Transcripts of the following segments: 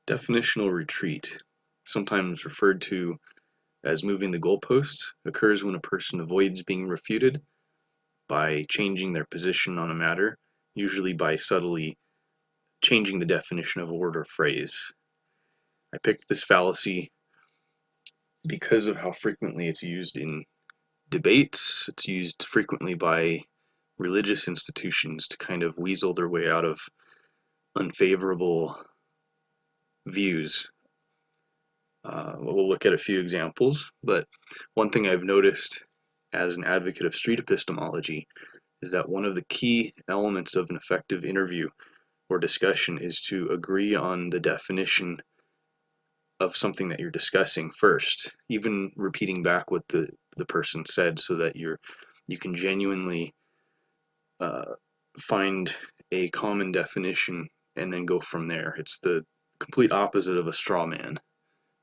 Definitional retreat, sometimes referred to as moving the goalposts, occurs when a person avoids being refuted by changing their position on a matter, usually by subtly changing the definition of a word or phrase. I picked this fallacy because of how frequently it's used in debates. It's used frequently by religious institutions to kind of weasel their way out of unfavorable views. We'll look at a few examples, but one thing I've noticed as an advocate of street epistemology is that one of the key elements of an effective interview or discussion is to agree on the definition of something that you're discussing first, even repeating back what the person said, so that you can genuinely find a common definition and then go from there. It's the complete opposite of a straw man,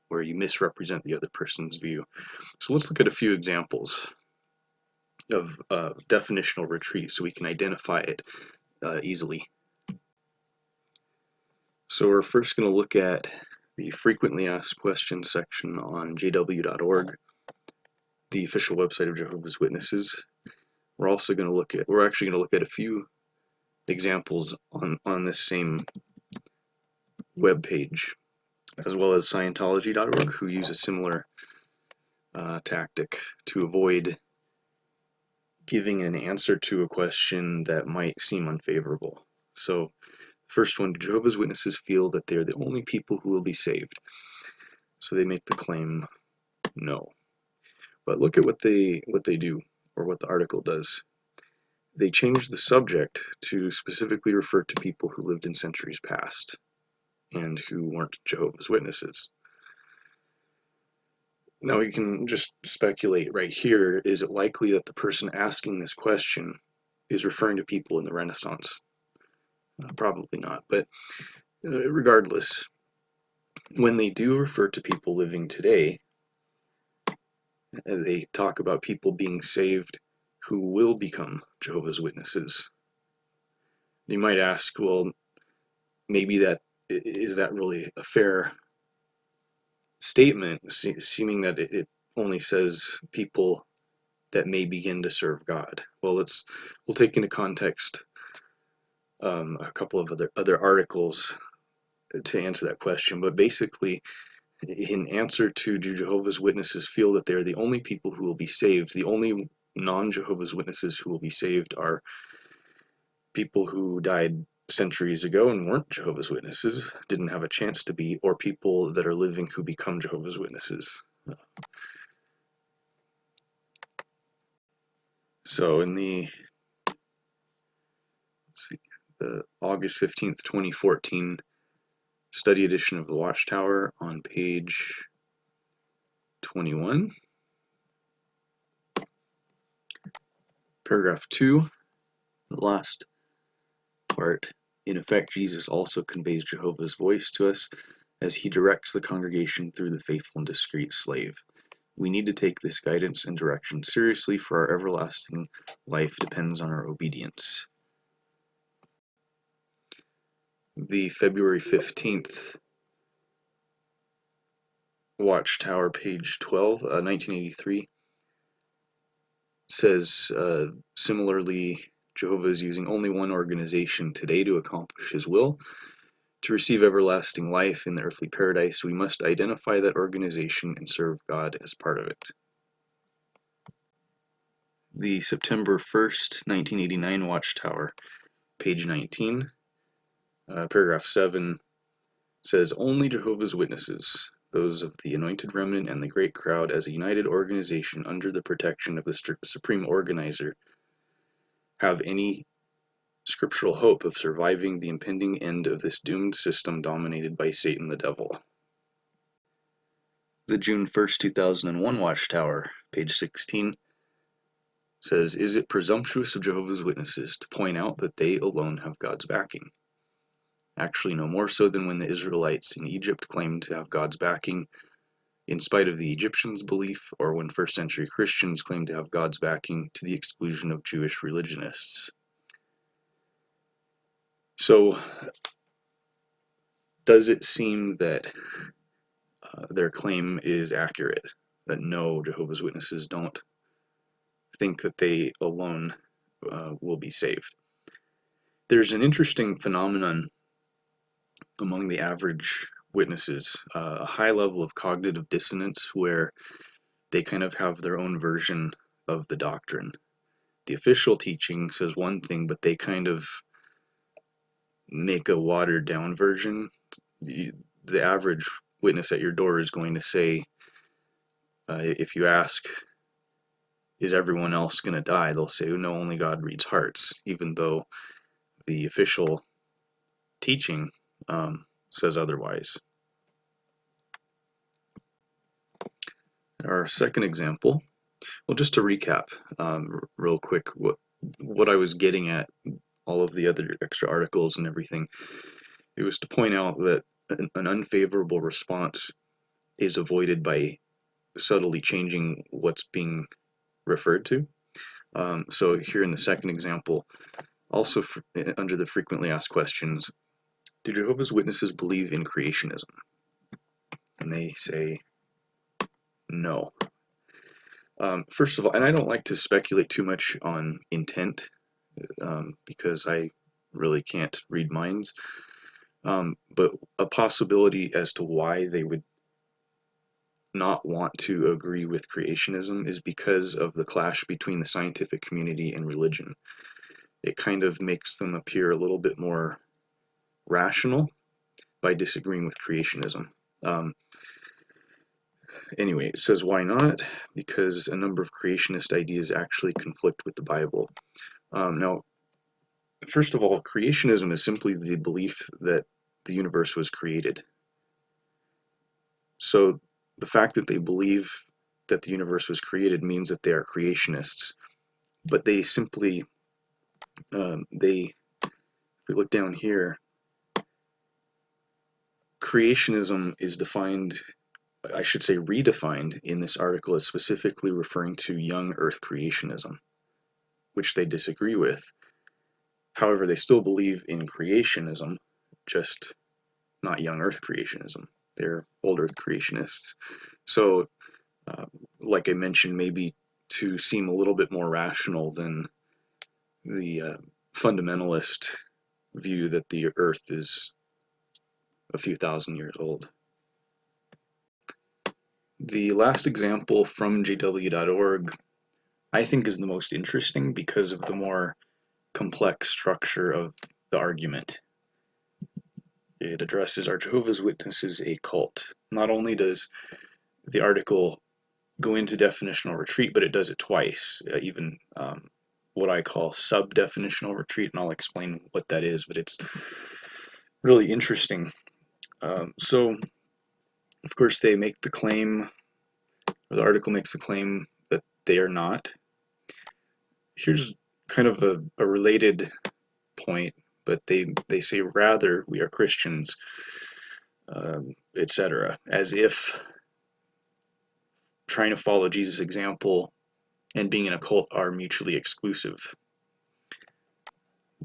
where you misrepresent the other person's view. So let's look at a few examples of definitional retreat so we can identify it easily. So we're first going to look at the frequently asked questions section on jw.org, the official website of Jehovah's Witnesses. We're actually going to look at a few examples on this same web page, as well as Scientology.org, who use a similar tactic to avoid giving an answer to a question that might seem unfavorable. So, first one, Jehovah's Witnesses feel that they're the only people who will be saved. So they make the claim, no. But look at what they do, or what the article does. They change the subject to specifically refer to people who lived in centuries past and who weren't Jehovah's Witnesses. Now we can just speculate right here, is it likely that the person asking this question is referring to people in the Renaissance? Probably not, but regardless, when they do refer to people living today, they talk about people being saved who will become Jehovah's Witnesses. You might ask, well, maybe is that really a fair statement, seeming that it only says people that may begin to serve God? Well, we'll take into context a couple of other articles to answer that question. But basically, in answer to, do Jehovah's Witnesses feel that they're the only people who will be saved? The only non-Jehovah's Witnesses who will be saved are people who died centuries ago and weren't Jehovah's Witnesses, didn't have a chance to be, or people that are living who become Jehovah's Witnesses. So in the August 15th, 2014 study edition of the Watchtower, on page 21, paragraph 2, the last part, in effect, Jesus also conveys Jehovah's voice to us as he directs the congregation through the faithful and discreet slave. We need to take this guidance and direction seriously, for our everlasting life depends on our obedience. The February 15th Watchtower, page 12, 1983, says, similarly, Jehovah is using only one organization today to accomplish his will. To receive everlasting life in the earthly paradise, we must identify that organization and serve God as part of it. The September 1st, 1989 Watchtower, page 19, paragraph 7, says, only Jehovah's Witnesses, those of the anointed remnant and the great crowd, as a united organization under the protection of the supreme organizer, have any scriptural hope of surviving the impending end of this doomed system dominated by Satan the devil. The June 1st, 2001 Watchtower, page 16, says, is it presumptuous of Jehovah's Witnesses to point out that they alone have God's backing? Actually, no more so than when the Israelites in Egypt claimed to have God's backing in spite of the Egyptians' belief, or when first-century Christians claimed to have God's backing to the exclusion of Jewish religionists. So, does it seem that their claim is accurate, that no, Jehovah's Witnesses don't think that they alone will be saved? There's an interesting phenomenon among the average witnesses, a high level of cognitive dissonance where they kind of have their own version of the doctrine. The official teaching says one thing, but they kind of make a watered down version. The average witness at your door is going to say, if you ask, is everyone else going to die? They'll say, no, only God reads hearts, even though the official teaching says otherwise. Our second example, well, just to recap real quick what I was getting at, all of the other extra articles and everything, it was to point out that an unfavorable response is avoided by subtly changing what's being referred to. So here in the second example, also under the frequently asked questions, do Jehovah's Witnesses believe in creationism? And they say no. First of all, and I don't like to speculate too much on intent because I really can't read minds, but a possibility as to why they would not want to agree with creationism is because of the clash between the scientific community and religion. It kind of makes them appear a little bit more rational by disagreeing with creationism. Anyway, it says why not? Because a number of creationist ideas actually conflict with the Bible. Now, first of all, creationism is simply the belief that the universe was created. So the fact that they believe that the universe was created means that they are creationists. But they simply, if we look down here, creationism is defined, I should say redefined in this article as specifically referring to young earth creationism, which they disagree with. However, they still believe in creationism, just not young earth creationism. They're old earth creationists. So, like I mentioned, maybe to seem a little bit more rational than the fundamentalist view that the earth is a few thousand years old. The last example from jw.org I think is the most interesting because of the more complex structure of the argument. It addresses, are Jehovah's Witnesses a cult? Not only does the article go into definitional retreat, but it does it twice, even what I call sub-definitional retreat, and I'll explain what that is, but it's really interesting. So, of course, they make the claim, or the article makes the claim that they are not. Here's kind of a related point, but they say rather we are Christians, etc., as if trying to follow Jesus' example and being in a cult are mutually exclusive.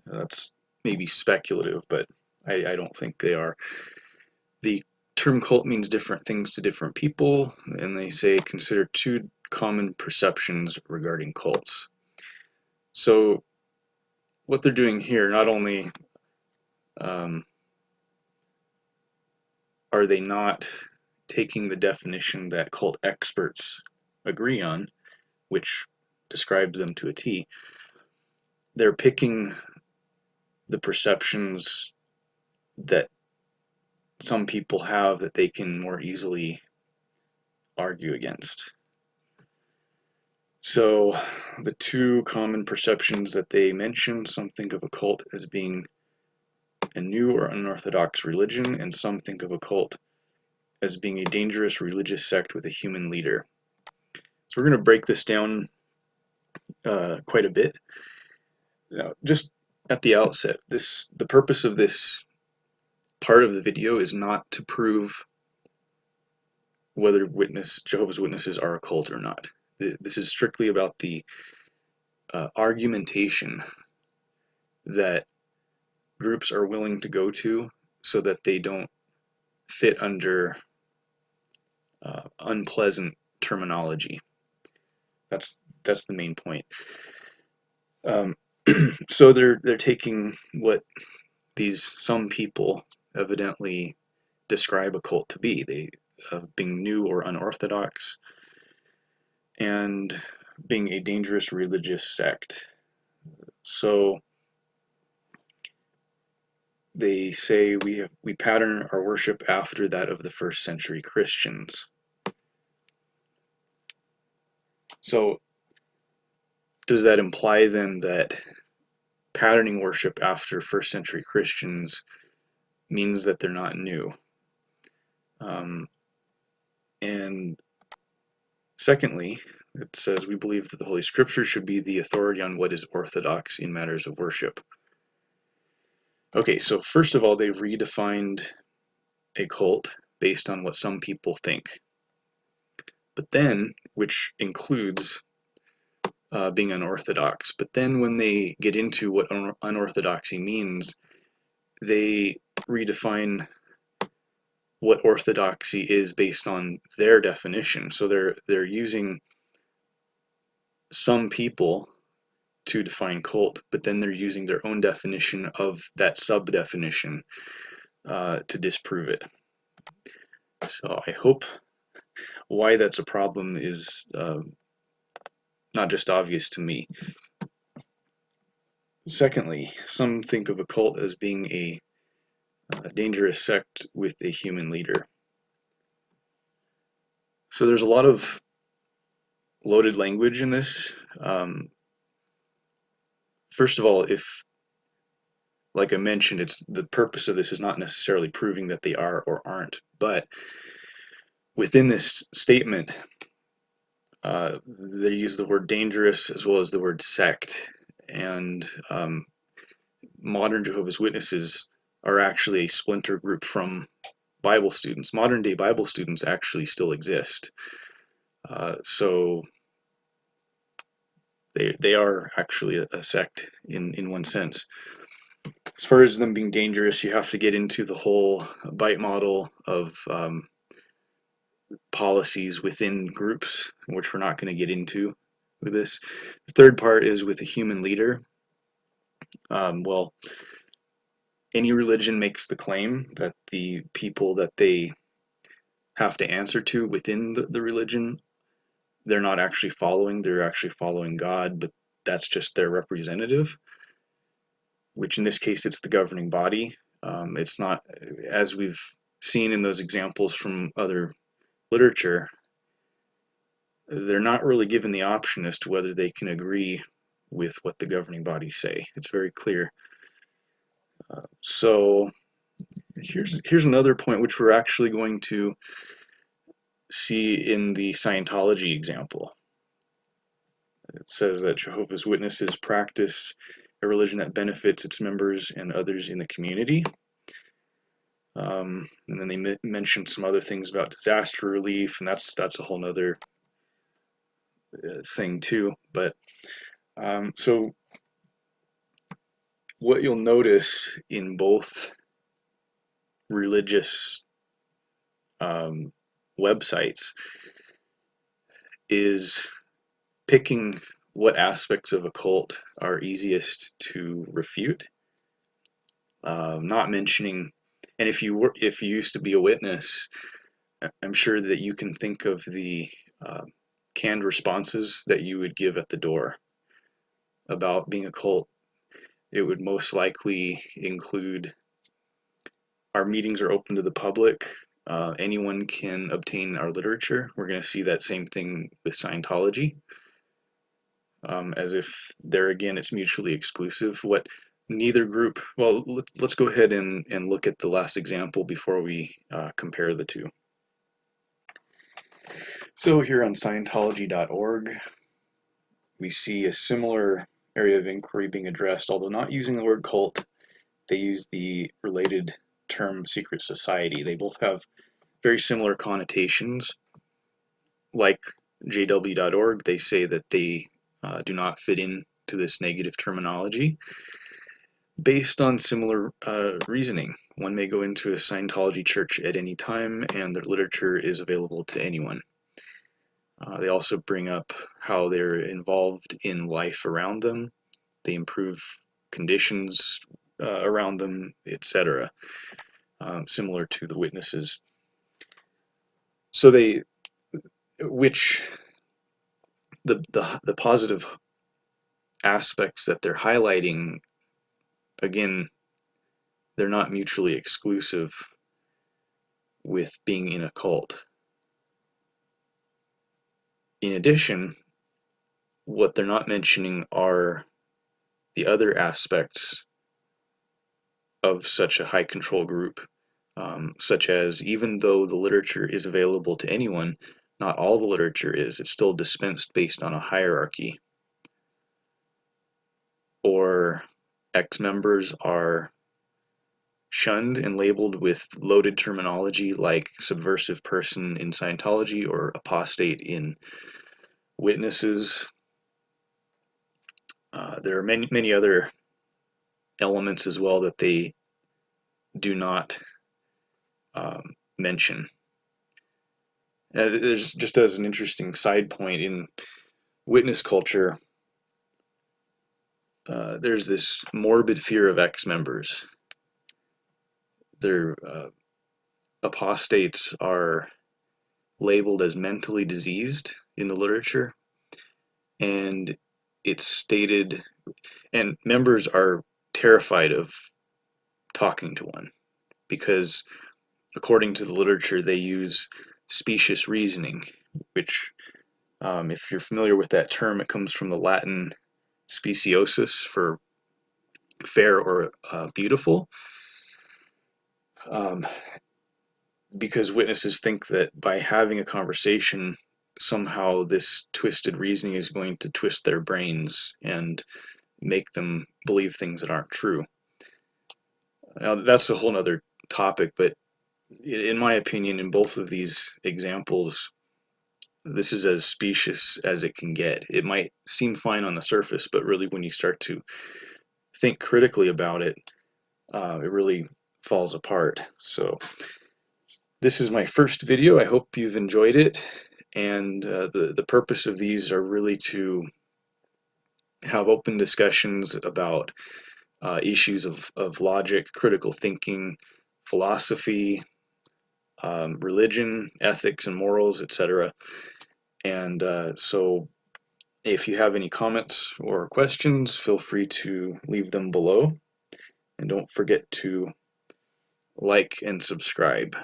That's maybe speculative, but I don't think they are. The term cult means different things to different people, and they say consider two common perceptions regarding cults. So what they're doing here, not only are they not taking the definition that cult experts agree on, which describes them to a T, they're picking the perceptions that some people have that they can more easily argue against. So the two common perceptions that they mention, some think of a cult as being a new or unorthodox religion, and some think of a cult as being a dangerous religious sect with a human leader. So we're going to break this down quite a bit. Now, just at the outset, the purpose of this part of the video is not to prove whether Jehovah's Witnesses are a cult or not. This is strictly about the argumentation that groups are willing to go to so that they don't fit under unpleasant terminology. That's the main point. So they're taking what some people evidently describe a cult to be. They being new or unorthodox, and being a dangerous religious sect. So they say we pattern our worship after that of the first century Christians. So does that imply then that patterning worship after first century Christians means that they're not new? And secondly, it says we believe that the Holy Scripture should be the authority on what is orthodox in matters of worship. Okay, so first of all, they've redefined a cult based on what some people think. But then, which includes being unorthodox. But then when they get into what unorthodoxy means, they redefine what orthodoxy is based on their definition. So they're using some people to define cult, but then they're using their own definition of that sub-definition to disprove it. So I hope why that's a problem is not just obvious to me. Secondly, some think of a cult as being a dangerous sect with a human leader. So there's a lot of loaded language in this. First of all, if, like I mentioned, it's the purpose of this is not necessarily proving that they are or aren't, but within this statement, they use the word dangerous as well as the word sect, and modern Jehovah's Witnesses are actually a splinter group from Bible students. Modern day Bible students actually still exist. So they are actually a sect in one sense. As far as them being dangerous, you have to get into the whole bite model of policies within groups, which we're not going to get into with this. The third part is with a human leader. Well, any religion makes the claim that the people that they have to answer to within the religion, they're not actually following, they're actually following God, but that's just their representative, which in this case it's the governing body. It's not, as we've seen in those examples from other literature, they're not really given the option as to whether they can agree with what the governing bodies say. It's very clear. So here's another point which we're actually going to see in the Scientology example. It says that Jehovah's Witnesses practice a religion that benefits its members and others in the community. And then they mention some other things about disaster relief, and that's a whole nother thing too. But so what you'll notice in both religious websites is picking what aspects of a cult are easiest to refute, not mentioning. And if you used to be a witness, I'm sure that you can think of the canned responses that you would give at the door about being a cult. It would most likely include, our meetings are open to the public. Anyone can obtain our literature. We're going to see that same thing with Scientology, as if there again it's mutually exclusive. What neither group, well, let's go ahead and look at the last example before we compare the two. So here on Scientology.org, we see a similar area of inquiry being addressed, although not using the word cult. They use the related term secret society. They both have very similar connotations. Like JW.org, they say that they do not fit into this negative terminology. based on similar reasoning. One may go into a Scientology church at any time, and their literature is available to anyone. They also bring up how they're involved in life around them. They improve conditions around them, etc., similar to the witnesses. So which the positive aspects that they're highlighting, again, they're not mutually exclusive with being in a cult. In addition, what they're not mentioning are the other aspects of such a high control group, such as even though the literature is available to anyone, not all the literature is. It's still dispensed based on a hierarchy. Or ex-members are shunned and labeled with loaded terminology like subversive person in Scientology or apostate in witnesses. There are many other elements as well that they do not mention. There's just as an interesting side point in witness culture, there's this morbid fear of ex-members. Their apostates are labeled as mentally diseased in the literature, and it's stated, and members are terrified of talking to one because, according to the literature, they use specious reasoning, which, if you're familiar with that term, it comes from the Latin speciosus for fair or beautiful, um, because witnesses think that by having a conversation, somehow this twisted reasoning is going to twist their brains and make them believe things that aren't true. Now, that's a whole other topic, but in my opinion, in both of these examples, this is as specious as it can get. It might seem fine on the surface, but really when you start to think critically about it, it really falls apart. So this is my first video. I hope you've enjoyed it. And the purpose of these are really to have open discussions about issues of logic, critical thinking, philosophy, religion, ethics and morals, etc. And so if you have any comments or questions, feel free to leave them below. And don't forget to like and subscribe.